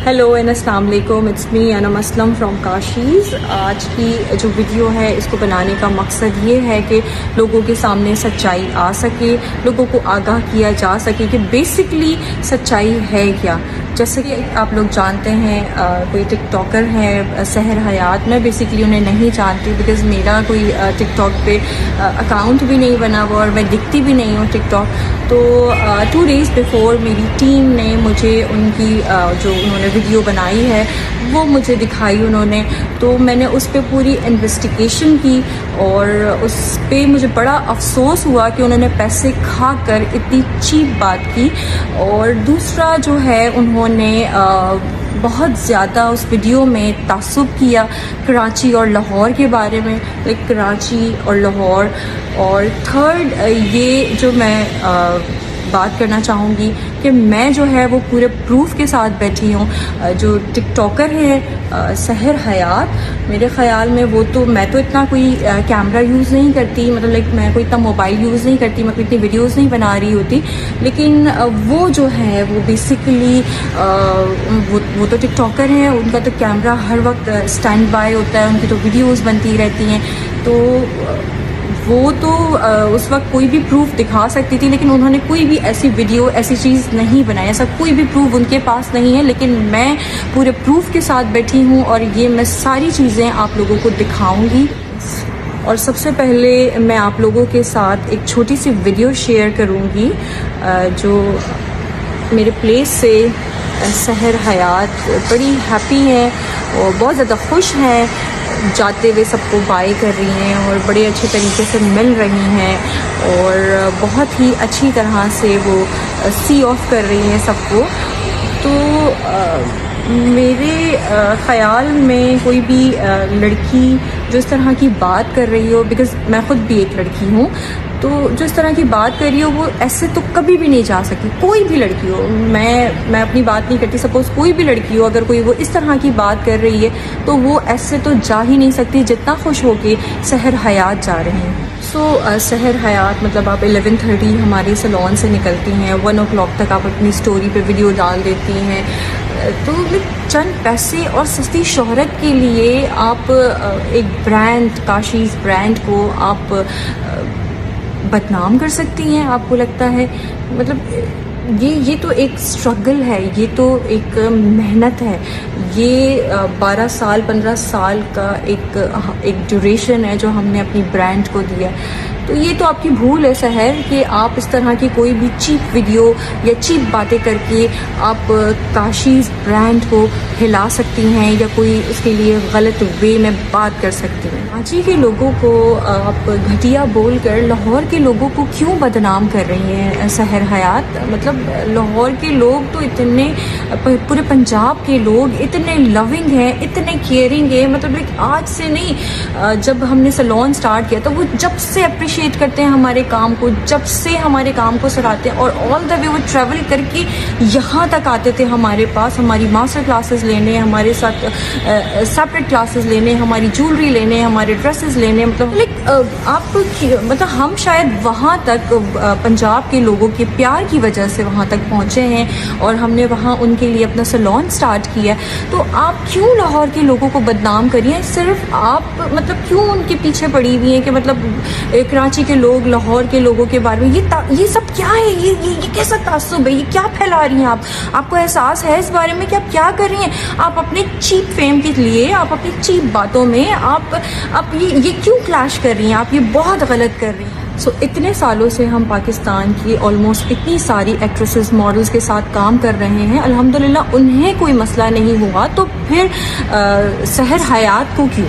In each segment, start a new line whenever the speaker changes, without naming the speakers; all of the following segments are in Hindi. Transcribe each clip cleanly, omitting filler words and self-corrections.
हेलो एंड अस्सलाम वालेकुम, it's me Anam Aslam from Kashi's. आज की जो वीडियो है इसको बनाने का मकसद ये है कि लोगों के सामने सच्चाई आ सके, लोगों को आगाह किया जा सके कि बेसिकली सच्चाई है क्या। जैसे कि आप लोग जानते हैं कोई टिकटॉकर है सहर हयात। मैं बेसिकली उन्हें नहीं जानती बिकॉज़ मेरा कोई टिकटॉक पे अकाउंट भी नहीं बना हुआ और मैं दिखती भी नहीं हूँ टिकटॉक। तो 2 डेज़ बिफोर मेरी टीम ने मुझे उनकी जो उन्होंने वीडियो बनाई है वो मुझे दिखाई उन्होंने। तो मैंने उस पर पूरी इन्वेस्टिगेशन की और उस पर मुझे बड़ा अफसोस हुआ कि उन्होंने पैसे खाकर इतनी चीप बात की। और दूसरा जो है उन्होंने बहुत ज़्यादा उस वीडियो में तासुब किया कराची और लाहौर के बारे में, लाइक कराची और लाहौर। और थर्ड ये जो मैं बात करना चाहूँगी कि मैं जो है वो पूरे प्रूफ के साथ बैठी हूँ। जो टिकटॉकर है सहर हयात, मेरे ख़्याल में वो तो मैं तो इतना कोई कैमरा यूज़ नहीं करती, मतलब लाइक मैं कोई इतना मोबाइल यूज़ नहीं करती, मैं कोई इतनी वीडियोज़ नहीं बना रही होती। लेकिन वो जो है वो बेसिकली वो तो टिकटॉकर हैं, उनका तो कैमरा हर वक्त स्टैंड बाय होता है, उनकी तो वीडियोज़ बनती रहती हैं। तो वो तो उस वक्त कोई भी प्रूफ दिखा सकती थी, लेकिन उन्होंने कोई भी ऐसी वीडियो ऐसी चीज़ नहीं बनाई, ऐसा कोई भी प्रूफ उनके पास नहीं है। लेकिन मैं पूरे प्रूफ के साथ बैठी हूँ और ये मैं सारी चीज़ें आप लोगों को दिखाऊंगी। और सबसे पहले मैं आप लोगों के साथ एक छोटी सी वीडियो शेयर करूँगी जो मेरे प्लेस से सहर हयात बड़ी हैप्पी है और बहुत ज़्यादा खुश हैं, जाते हुए सबको बाय कर रही हैं और बड़े अच्छे तरीके से मिल रही हैं और बहुत ही अच्छी तरह से वो सी ऑफ कर रही हैं सबको। तो मेरे ख़याल में कोई भी लड़की जो इस तरह की बात कर रही हो, बिकॉज़ मैं ख़ुद भी एक लड़की हूँ, तो जो इस तरह की बात कर रही हो वो ऐसे तो कभी भी नहीं जा सकती। कोई भी लड़की हो, मैं अपनी बात नहीं करती, सपोज़ कोई भी लड़की हो, अगर कोई वो इस तरह की बात कर रही है तो वो ऐसे तो जा ही नहीं सकती जितना खुश हो के सहर हयात जा रही हैं। सहर हयात मतलब आप 11:30 हमारे सैलून से निकलती हैं, 1 o'clock तक आप अपनी स्टोरी पे वीडियो डाल देती हैं। तो चंद पैसे और सस्ती शोहरत के लिए आप एक ब्रांड, काशीज़ ब्रांड को आप बदनाम कर सकती हैं। आपको लगता है मतलब ये तो एक स्ट्रगल है, ये तो एक मेहनत है, ये 12 साल 15 साल का एक ड्यूरेशन है जो हमने अपनी ब्रांड को दिया। तो ये तो आपकी भूल है सहर कि आप इस तरह की कोई भी चीप वीडियो या चीप बातें करके आप काशीज़ ब्रांड को हिला सकती हैं या कोई उसके लिए गलत वे में बात कर सकती हैं। कराची के लोगों को आप घटिया बोलकर लाहौर के लोगों को क्यों बदनाम कर रही हैं सहर हयात। मतलब लाहौर के लोग तो इतने, पूरे पंजाब के लोग इतने लविंग हैं, इतने केयरिंग हैं। मतलब आज से नहीं, जब हमने सैलून स्टार्ट किया तो वो जब से अप्रिशिएट करते हैं हमारे काम को, जब से हमारे काम को सराहते हैं और ऑल द वे वो ट्रैवल करके यहाँ तक आते थे हमारे पास, हमारी मास्टर क्लासेस लेने, हमारे साथ सेपरेट क्लासेस लेने, हमारी ज्वेलरी लेने, हमारे ड्रेसेस लेने। मतलब हम शायद वहाँ तक पंजाब के लोगों के प्यार की वजह से वहाँ तक पहुँचे हैं और हमने वहाँ उनके लिए अपना सैलून स्टार्ट किया। तो आप क्यों लाहौर के लोगों को बदनाम करिए? सिर्फ आप मतलब क्यों उनके पीछे पड़ी हुई हैं कि मतलब कराची के लोग लाहौर के लोगों के बारे में ये सब क्या है? ये कैसा तासुब है? ये क्या फैला रही हैं आप? आपको एहसास है इस बारे में कि आप क्या कर रही हैं? आप अपने चीप फेम के लिए, आप अपनी चीप बातों में आप ये क्यों क्लैश कर रही हैं? आप ये बहुत गलत कर रही हैं। इतने सालों से हम पाकिस्तान की ऑलमोस्ट इतनी सारी एक्ट्रेसेस, मॉडल्स के साथ काम कर रहे हैं, अल्हम्दुलिल्लाह उन्हें कोई मसला नहीं हुआ, तो फिर सहर हयात को क्यों?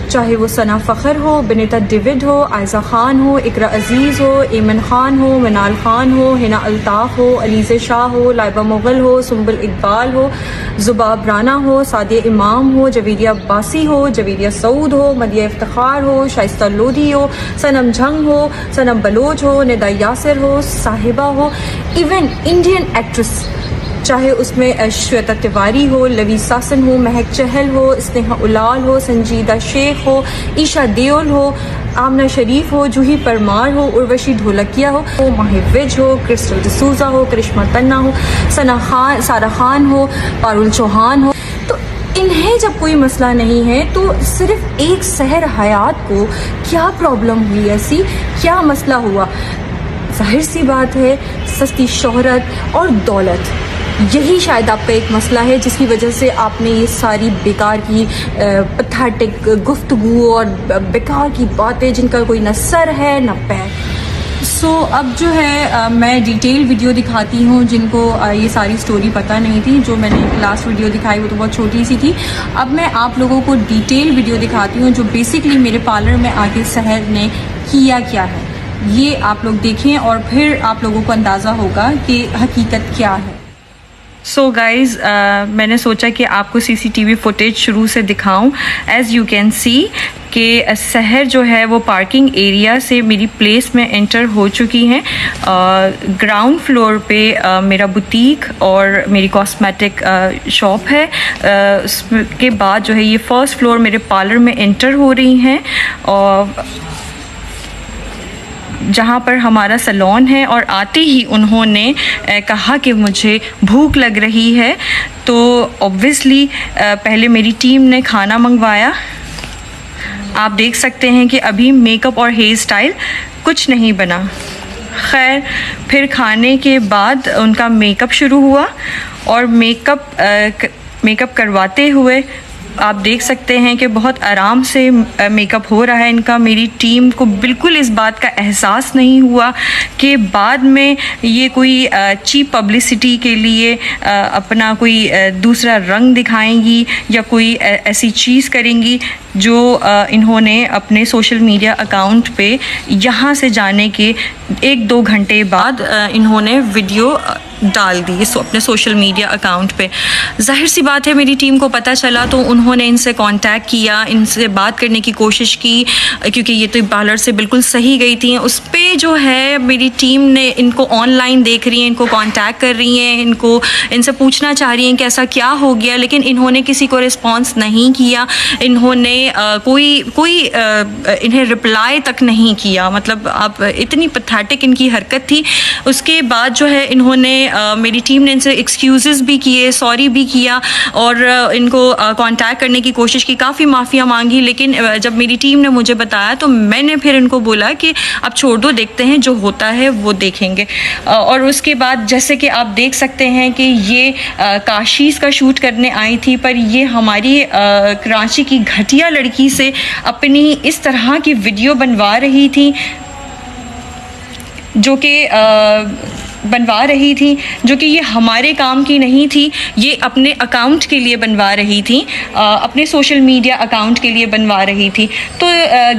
चाहे वो सना फ़खर हो, बिनीता डेविड हो, आयज़ा खान हो, इकरा अजीज़ हो, एमन खान हो, मनाल खान हो, हिना अल्ताफ़ हो, अलीज़े शाह हो, लाइबा मुग़ल हो, सुम्बुल इकबाल हो, ज़ुबाब राना हो, सादिया इमाम हो, जवेरिया अब्बासी हो, जवेरिया सऊद हो, मदिया इफ्तिखार हो, शाइस्ता लोधी हो, सनम जंग हो, सनम बलोच हो, निदा यासिर हो, साहिबा हो, इवन इंडियन एक्ट्रेस चाहे उसमें श्वेता तिवारी हो, लवी सासन हो, महक चहल हो, स्नेहा उलाल हो, संजीदा शेख हो, ईशा देओल हो, आमना शरीफ हो, जूही परमार हो, उर्वशी ढोलकिया हो, माहिविज हो, क्रिस्टल डिसूजा हो, करिश्मा तन्ना हो, सारा खान हो, पारुल चौहान हो। तो इन्हें जब कोई मसला नहीं है तो सिर्फ एक शहर हयात को क्या प्रॉब्लम हुई, ऐसी क्या मसला हुआ? जाहिर सी बात है सस्ती शोहरत और दौलत, यही शायद आपका एक मसला है जिसकी वजह से आपने ये सारी बेकार की पैथेटिक गुफ्तगू और बेकार की बातें जिनका कोई न सर है न पैर। सो अब जो है मैं डिटेल वीडियो दिखाती हूँ जिनको ये सारी स्टोरी पता नहीं थी। जो मैंने लास्ट वीडियो दिखाई वो तो बहुत छोटी सी थी। अब मैं आप लोगों को डिटेल वीडियो दिखाती हूँ जो बेसिकली मेरे पार्लर में आके सहर ने किया क्या है। ये आप लोग देखें और फिर आप लोगों को अंदाज़ा होगा कि हकीकत क्या है। सो गाइज़ मैंने सोचा कि आपको सीसीटीवी फुटेज शुरू से दिखाऊं। एज़ यू कैन सी कि सहर जो है वो पार्किंग एरिया से मेरी प्लेस में एंटर हो चुकी हैं। ग्राउंड फ्लोर पे मेरा बुटीक और मेरी कॉस्मेटिक शॉप है। उसके बाद जो है ये फर्स्ट फ्लोर मेरे पार्लर में एंटर हो रही हैं और जहाँ पर हमारा सैलून है। और आते ही उन्होंने कहा कि मुझे भूख लग रही है, तो ऑब्वियसली पहले मेरी टीम ने खाना मंगवाया। आप देख सकते हैं कि अभी मेकअप और हेयर स्टाइल कुछ नहीं बना। खैर फिर खाने के बाद उनका मेकअप शुरू हुआ और मेकअप करवाते हुए आप देख सकते हैं कि बहुत आराम से मेकअप हो रहा है इनका। मेरी टीम को बिल्कुल इस बात का एहसास नहीं हुआ कि बाद में ये कोई चीप पब्लिसिटी के लिए अपना कोई दूसरा रंग दिखाएंगी या कोई ऐसी चीज़ करेंगी जो इन्होंने अपने सोशल मीडिया अकाउंट पे यहाँ से जाने के 1-2 घंटे बाद इन्होंने वीडियो डाल दी अपने सोशल मीडिया अकाउंट पे। जाहिर सी बात है मेरी टीम को पता चला तो उन्होंने इनसे कांटेक्ट किया, इनसे बात करने की कोशिश की, क्योंकि ये तो पार्लर से बिल्कुल सही गई थी। उस पर जो है मेरी टीम ने इनको ऑनलाइन देख रही है, इनको कांटेक्ट कर रही हैं, इनसे पूछना चाह रही हैं कि ऐसा क्या हो गया, लेकिन इन्होंने किसी को रिस्पॉन्स नहीं किया। इन्होंने कोई इन्हें रिप्लाई तक नहीं किया। मतलब आप इतनी पैथेटिक इनकी हरकत थी। उसके बाद जो है इन्होंने मेरी टीम ने इनसे एक्सक्यूज़ेस भी किए, सॉरी भी किया और इनको कांटेक्ट करने की कोशिश की, काफ़ी माफ़िया मांगी। लेकिन जब मेरी टीम ने मुझे बताया तो मैंने फिर इनको बोला कि अब छोड़ दो, देखते हैं जो होता है वो देखेंगे। और उसके बाद जैसे कि आप देख सकते हैं कि ये काशीज़ का शूट करने आई थी, पर ये हमारी कराची की घटिया लड़की से अपनी इस तरह की वीडियो बनवा रही थी जो कि ये हमारे काम की नहीं थी। ये अपने अकाउंट के लिए बनवा रही थी, अपने सोशल मीडिया अकाउंट के लिए बनवा रही थी। तो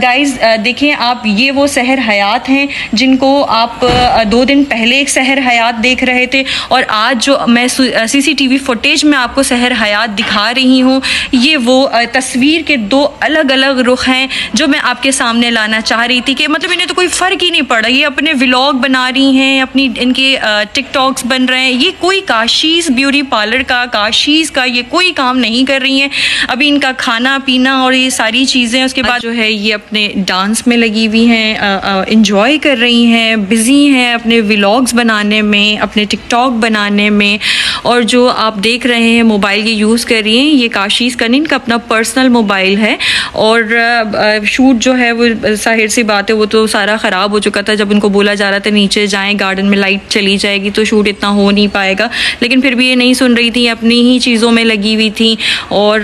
गाइज़ देखें आप, ये वो सहर हयात हैं जिनको आप 2 दिन पहले एक सहर हयात देख रहे थे और आज जो मैं सीसीटीवी फुटेज में आपको सहर हयात दिखा रही हूँ, ये वो तस्वीर के 2 अलग अलग रुख हैं जो मैं आपके सामने लाना चाह रही थी। कि मतलब इन्हें तो कोई फ़र्क ही नहीं पड़ा, ये अपने व्लॉग बना रही हैं, अपनी इनके टिकटॉक्स बन रहे हैं। ये कोई काशीज़ ब्यूटी पार्लर का, काशीज़ का ये कोई काम नहीं कर रही हैं। अभी इनका खाना पीना और ये सारी चीज़ें, उसके बाद जो है ये अपने डांस में लगी हुई हैं, इंजॉय कर रही हैं, बिज़ी हैं अपने व्लॉग्स बनाने में, अपने टिकटॉक बनाने में। और जो आप देख रहे हैं मोबाइल ये यूज़ कर रही हैं, ये काशीज़ का नहीं, इनका अपना पर्सनल मोबाइल है। और शूट जो है वो जाहिर सी बात है वो तो सारा ख़राब हो चुका था। जब उनको बोला जा रहा था नीचे जाएं, गार्डन में लाइट चली जाएगी तो शूट इतना हो नहीं पाएगा, लेकिन फिर भी ये नहीं सुन रही थी, अपनी ही चीज़ों में लगी हुई थी। और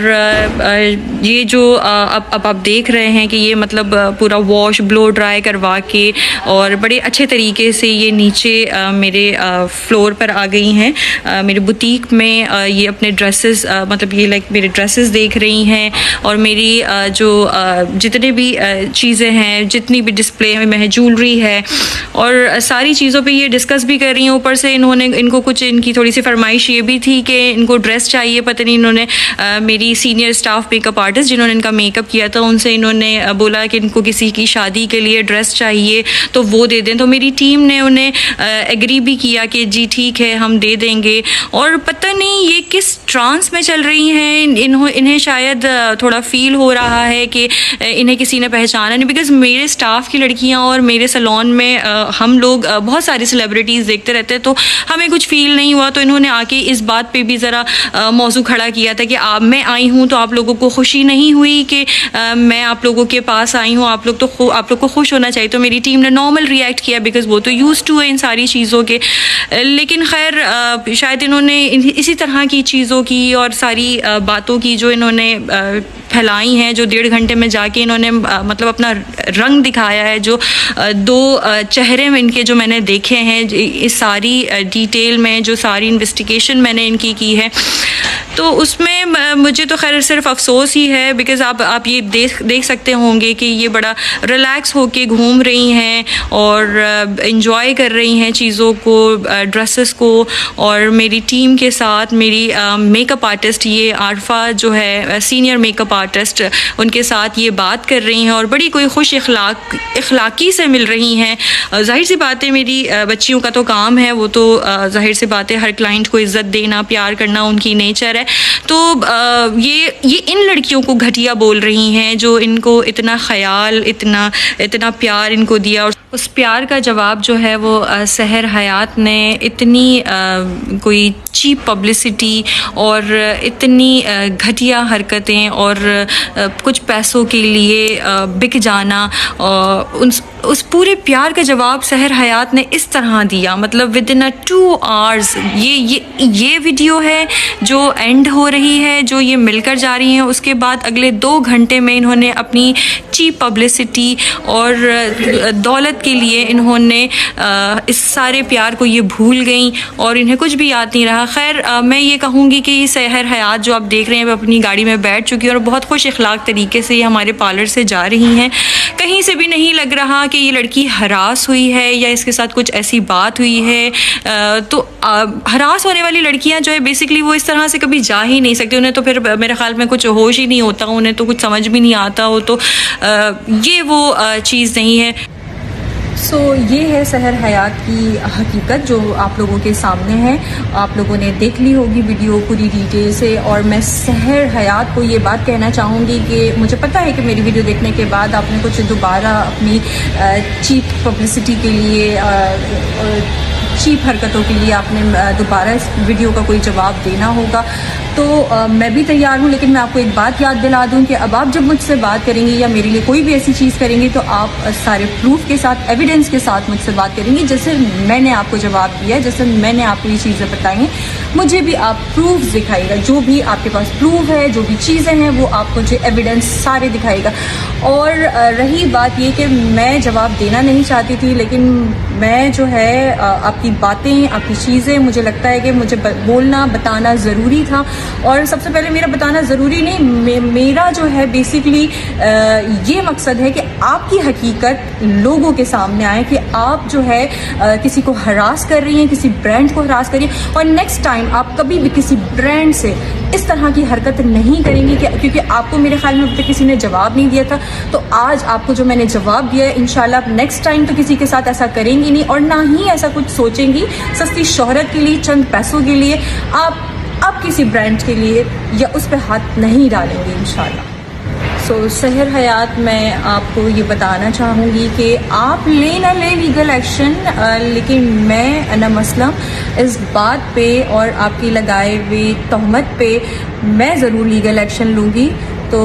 ये जो अब आप देख रहे हैं कि ये मतलब पूरा वॉश ब्लो ड्राई करवा के और बड़े अच्छे तरीके से ये नीचे मेरे फ्लोर पर आ गई हैं। मेरे बुटीक में ये अपने ड्रेसेस मतलब ये लाइक मेरे ड्रेसेस देख रही हैं और मेरी जो जितने भी चीज़ें हैं, जितनी भी डिस्प्ले में है, ज्वेलरी है और सारी चीज़ों पे ये डिस्कस भी कर कर रही हैं, ऊपर से इनको कुछ इनकी थोड़ी सी फरमाइश ये भी थी कि इनको ड्रेस चाहिए। पता नहीं इन्होंने मेरी सीनियर स्टाफ मेकअप आर्टिस्ट जिन्होंने इनका मेकअप किया था उनसे इन्होंने बोला कि इनको किसी की शादी के लिए ड्रेस चाहिए तो वो दे दें। तो मेरी टीम ने उन्हें एग्री भी किया कि जी ठीक है हम दे देंगे। और पता नहीं ये किस ट्रांस में चल रही हैं, इन्हें शायद थोड़ा फील हो रहा है कि इन्हें किसी ने पहचाना नहीं। बिकॉज़ मेरे स्टाफ की लड़कियां और मेरे सैलून में हम लोग बहुत सारी सेलिब्रिटीज़ देखते रहते हैं, तो हमें कुछ फील नहीं हुआ। तो इन्होंने आके इस बात पे भी ज़रा मौजू खड़ा किया था कि मैं आई हूँ तो आप लोगों को खुशी नहीं हुई कि मैं आप लोगों के पास आई हूँ, आप लोग को खुश होना चाहिए। तो मेरी टीम ने नॉर्मल रिएक्ट किया बिकॉज़ वो तो यूज़ टू है इन सारी चीज़ों के। लेकिन खैर शायद इन्होंने इसी तरह की चीज़ों की और सारी बातों की जो इन्होंने फैलाई हैं, जो 1.5 घंटे में जाके इन्होंने मतलब अपना रंग दिखाया है, जो 2 चेहरे में इनके जो मैंने देखे हैं इस सारी डिटेल में, जो सारी इन्वेस्टिगेशन मैंने इनकी की है, तो उसमें मुझे तो खैर सिर्फ अफसोस ही है। बिकॉज़ आप ये देख सकते होंगे कि ये बड़ा रिलैक्स होके घूम रही हैं और इन्जॉय कर रही हैं चीज़ों को, ड्रेसेस को। और मेरी टीम के साथ मेरी मेकअप आर्टिस्ट ये आरफा जो है सीनियर मेकअप आर्टिस्ट, उनके साथ ये बात कर रही हैं और बड़ी कोई खुश इखलाकी से मिल रही हैं। जाहिर सी बात है मेरी बच्चियों का तो काम है, वो तो जाहिर सी बात है हर क्लाइंट को इज़्ज़त देना, प्यार करना उनकी नेचर है। तो ये इन लड़कियों को घटिया बोल रही हैं जो इनको इतना ख्याल, इतना प्यार इनको दिया। और उस प्यार का जवाब जो है वो सहर हयात ने इतनी कोई चीप पब्लिसिटी और इतनी घटिया हरकतें और कुछ पैसों के लिए बिक जाना, उस पूरे प्यार का जवाब सहर हयात ने इस तरह दिया। मतलब विद इन 2 आवर्स ये वीडियो है जो एंड हो रही है, जो ये मिलकर जा रही हैं। उसके बाद अगले 2 घंटे में इन्होंने अपनी चीप पब्लिसिटी और दौलत के लिए इन्होंने इस सारे प्यार को ये भूल गई और इन्हें कुछ भी याद नहीं रहा। खैर मैं ये कहूँगी कि सहर हयात जो आप देख रहे हैं वो अपनी गाड़ी में बैठ चुकी है और बहुत खुश इखलाक तरीके से ये हमारे पार्लर से जा रही हैं। कहीं से भी नहीं लग रहा कि ये लड़की हरास हुई है या इसके साथ कुछ ऐसी बात हुई है। तो हरास होने वाली लड़कियां जो है बेसिकली वो इस तरह से कभी जा ही नहीं सकती। उन्हें तो फिर मेरे ख्याल में कुछ होश ही नहीं होता, उन्हें तो कुछ समझ भी नहीं आता हो। तो ये वो चीज़ नहीं है। सो ये है सहर हयात की हकीकत जो आप लोगों के सामने है। आप लोगों ने देख ली होगी वीडियो पूरी डिटेल से। और मैं सहर हयात को ये बात कहना चाहूँगी कि मुझे पता है कि मेरी वीडियो देखने के बाद आपने कुछ दोबारा अपनी चीप पब्लिसिटी के लिए, चीप हरकतों के लिए आपने दोबारा इस वीडियो का कोई जवाब देना होगा। तो मैं भी तैयार हूँ, लेकिन मैं आपको एक बात याद दिला दूँ कि अब आप जब मुझसे बात करेंगी या मेरे लिए कोई भी ऐसी चीज़ करेंगी तो आप सारे प्रूफ के साथ, एविडेंस के साथ मुझसे बात करेंगी। जैसे मैंने आपको जवाब दिया, जैसे मैंने आपको ये चीज़ें बताई हैं, मुझे भी आप प्रूफ दिखाइएगा। जो भी आपके पास प्रूफ है, जो भी चीज़ें हैं, वो आप मुझे एविडेंस सारे दिखाइएगा। और रही बात ये कि मैं जवाब देना नहीं चाहती थी, लेकिन मैं जो है आपकी बातें, आपकी चीज़ें, मुझे लगता है कि मुझे बोलना, बताना ज़रूरी था। और सबसे पहले मेरा बताना ज़रूरी नहीं, मेरा जो है बेसिकली ये मकसद है कि आपकी हकीकत लोगों के सामने आए कि आप जो है किसी को हरास कर रही हैं, किसी ब्रांड को हरास कर रही हैं। और नेक्स्ट टाइम आप कभी भी किसी ब्रांड से इस तरह की हरकत नहीं करेंगी क्योंकि आपको मेरे ख्याल में अब तक किसी ने जवाब नहीं दिया था। तो आज आपको जो मैंने जवाब दिया है, इंशाल्लाह नेक्स्ट टाइम तो किसी के साथ ऐसा करेंगी नहीं और ना ही ऐसा कुछ सोचेंगी सस्ती शोहरत के लिए, चंद पैसों के लिए आप किसी ब्रांड के लिए या उस पर हाथ नहीं डालेंगे इंशाल्लाह। सो सहर हयात, मैं आपको ये बताना चाहूँगी कि आप ले ना ले लीगल एक्शन, लेकिन मैं अनम असलम इस बात पे और आपकी लगाए हुए तहमत पे मैं ज़रूर लीगल एक्शन लूँगी। तो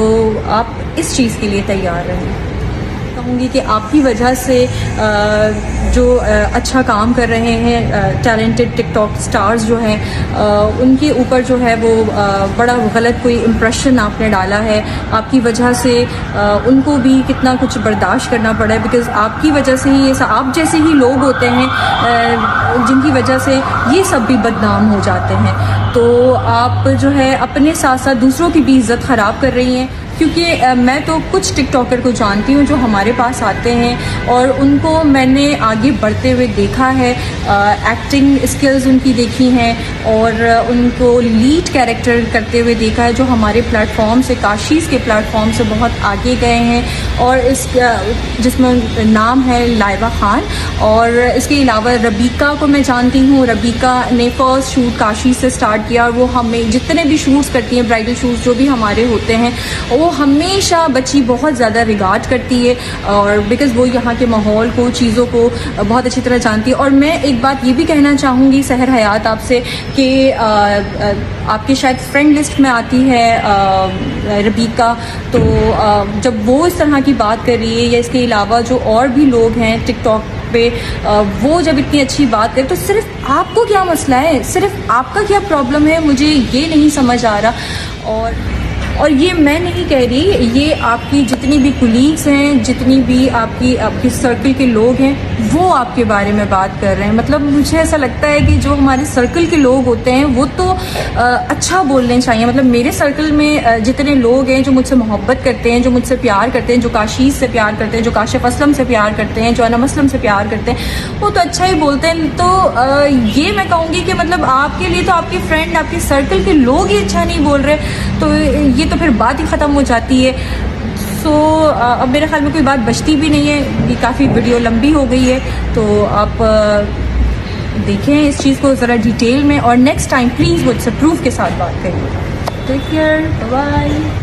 आप इस चीज़ के लिए तैयार रहें। कहूँगी कि आपकी वजह से जो अच्छा काम कर रहे हैं टैलेंटेड टिकटॉक स्टार्स जो हैं, उनके ऊपर जो है वो बड़ा गलत कोई इम्प्रेशन आपने डाला है। आपकी वजह से उनको भी कितना कुछ बर्दाश्त करना पड़ा है, बिकॉज़ आपकी वजह से ही ये आप जैसे ही लोग होते हैं जिनकी वजह से ये सब भी बदनाम हो जाते हैं। तो आप जो है अपने साथ साथ दूसरों की भी इज़्ज़त ख़राब कर रही हैं। क्योंकि मैं तो कुछ टिकटॉकर को जानती हूँ जो हमारे पास आते हैं और उनको मैंने आगे बढ़ते हुए देखा है, एक्टिंग स्किल्स उनकी देखी हैं और उनको लीड कैरेक्टर करते हुए देखा है, जो हमारे प्लेटफॉर्म से, काशीज़ के प्लेटफॉर्म से बहुत आगे गए हैं। और इस जिसमें नाम है लाइबा खान, और इसके अलावा रबीका को मैं जानती हूँ। रबीका ने फर्स्ट शूट काशी से स्टार्ट किया और वो हमें जितने भी शूट्स करती हैं, ब्राइडल शूट्स जो भी हमारे होते हैं, वो हमेशा बच्ची बहुत ज़्यादा रिगार्ड करती है और बिकॉज़ वो यहाँ के माहौल को, चीज़ों को बहुत अच्छी तरह जानती है। और मैं एक बात ये भी कहना चाहूँगी सहर हयात आपसे कि आपके शायद फ्रेंड लिस्ट में आती है रबीका, तो जब वो इस तरह की बात कर रही है या इसके अलावा जो और भी लोग हैं टिकटॉक पे, वो जब इतनी अच्छी बात करे, तो सिर्फ आपको क्या मसला है, सिर्फ आपका क्या प्रॉब्लम है, मुझे ये नहीं समझ आ रहा। और ये मैं नहीं कह रही, ये आपकी जितनी भी कुलीग्स हैं, जितनी भी आपकी सर्कल के लोग हैं, वो आपके बारे में बात कर रहे हैं। मतलब मुझे ऐसा लगता है कि जो हमारे सर्कल के लोग होते हैं वो तो अच्छा बोलने चाहिए। मतलब मेरे सर्कल में जितने लोग हैं जो मुझसे मोहब्बत करते हैं, जो मुझसे प्यार करते हैं, जो काशीज़ से प्यार करते हैं, जो काशिफ असलम से प्यार करते हैं, जो अनम असलम से प्यार करते हैं, वो तो अच्छा ही बोलते हैं। तो ये मैं कहूँगी कि मतलब आपके लिए तो आपके फ्रेंड, आपके सर्कल के लोग ही अच्छा नहीं बोल रहे, तो ये तो फिर बात ही ख़त्म हो जाती है। सो अब मेरे ख्याल में कोई बात बचती भी नहीं है, ये काफ़ी वीडियो लंबी हो गई है, तो आप देखें इस चीज़ को ज़रा डिटेल में और नेक्स्ट टाइम प्लीज़ मुझसे प्रूफ के साथ बात करिए। Take care, bye.